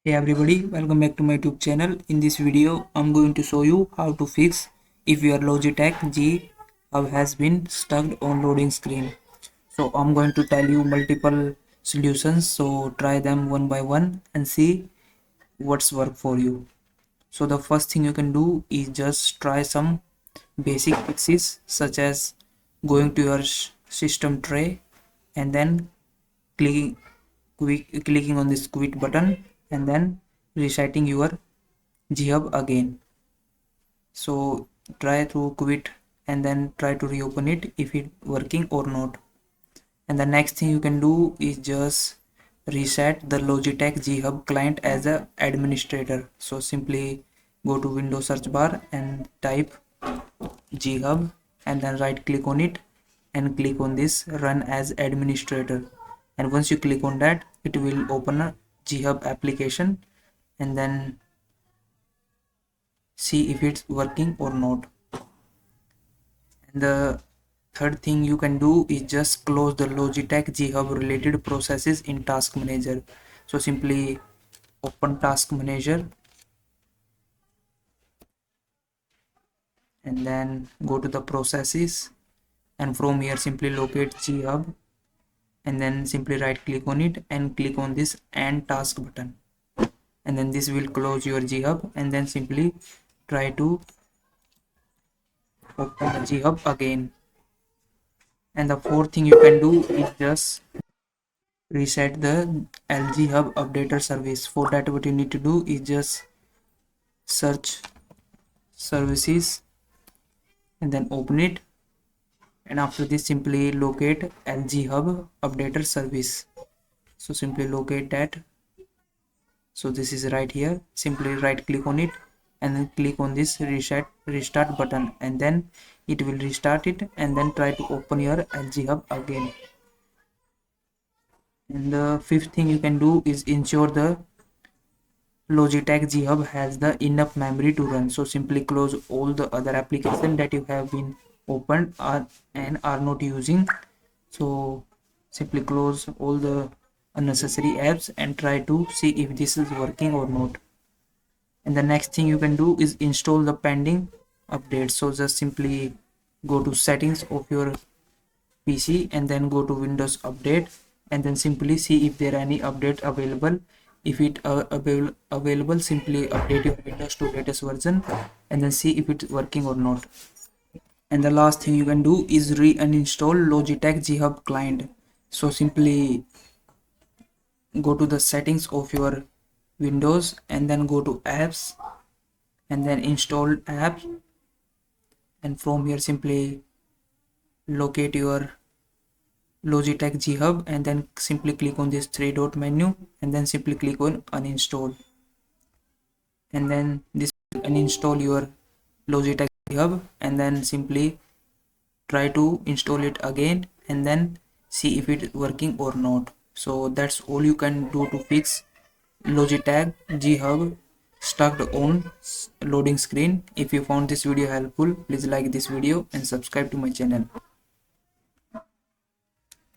Hey everybody, welcome back to my YouTube channel. In this video, I'm going to show you how to fix if your Logitech G hub has been stuck on loading screen. So I'm going to tell you multiple solutions. So try them one by one and see what's work for you. So the first thing you can do is just try some basic fixes such as going to your system tray and then clicking clicking on this quit button and then resetting your GHub again. So try to quit and then try to reopen it if it working or not. And the next thing you can do is just reset the Logitech GHub client as a administrator. So simply go to Windows search bar and type GHub and then right click on it and click on this run as administrator. And once you click on that, it will open a GHub application and then see if it's working or not. And the third thing you can do is just close the Logitech GHub related processes in Task Manager. So simply open Task Manager and then go to the processes, and from here simply locate GHub and then simply right click on it and click on this and task button, and then this will close your GHub and then simply try to open the GHub again. And the fourth thing you can do is just reset the LG Hub updater service. For that, what you need to do is just search services and then open it, and after this simply locate LG Hub updater service. So simply locate that. So this is right here. Simply right click on it and then click on this restart button, and then it will restart it, and then try to open your LG Hub again. And the fifth thing you can do is ensure the Logitech G Hub has the enough memory to run. So simply close all the other applications that you have been opened and are not using. So simply close all the unnecessary apps and try to see if this is working or not. And the next thing you can do is install the pending update. So just simply go to settings of your PC and then go to Windows Update and then simply see if there are any update available. If it available, simply update your Windows to latest version and then see if it's working or not. And the last thing you can do is uninstall Logitech G Hub client. So simply go to the settings of your Windows and then go to apps and then install apps, and from here simply locate your Logitech G Hub and then simply click on this three dot menu and then simply click on uninstall, and then this will uninstall your Logitech G Hub and then simply try to install it again and then see if it's working or not. So that's all you can do to fix Logitech G Hub stuck on loading screen. If you found this video helpful, please like this video and subscribe to my channel.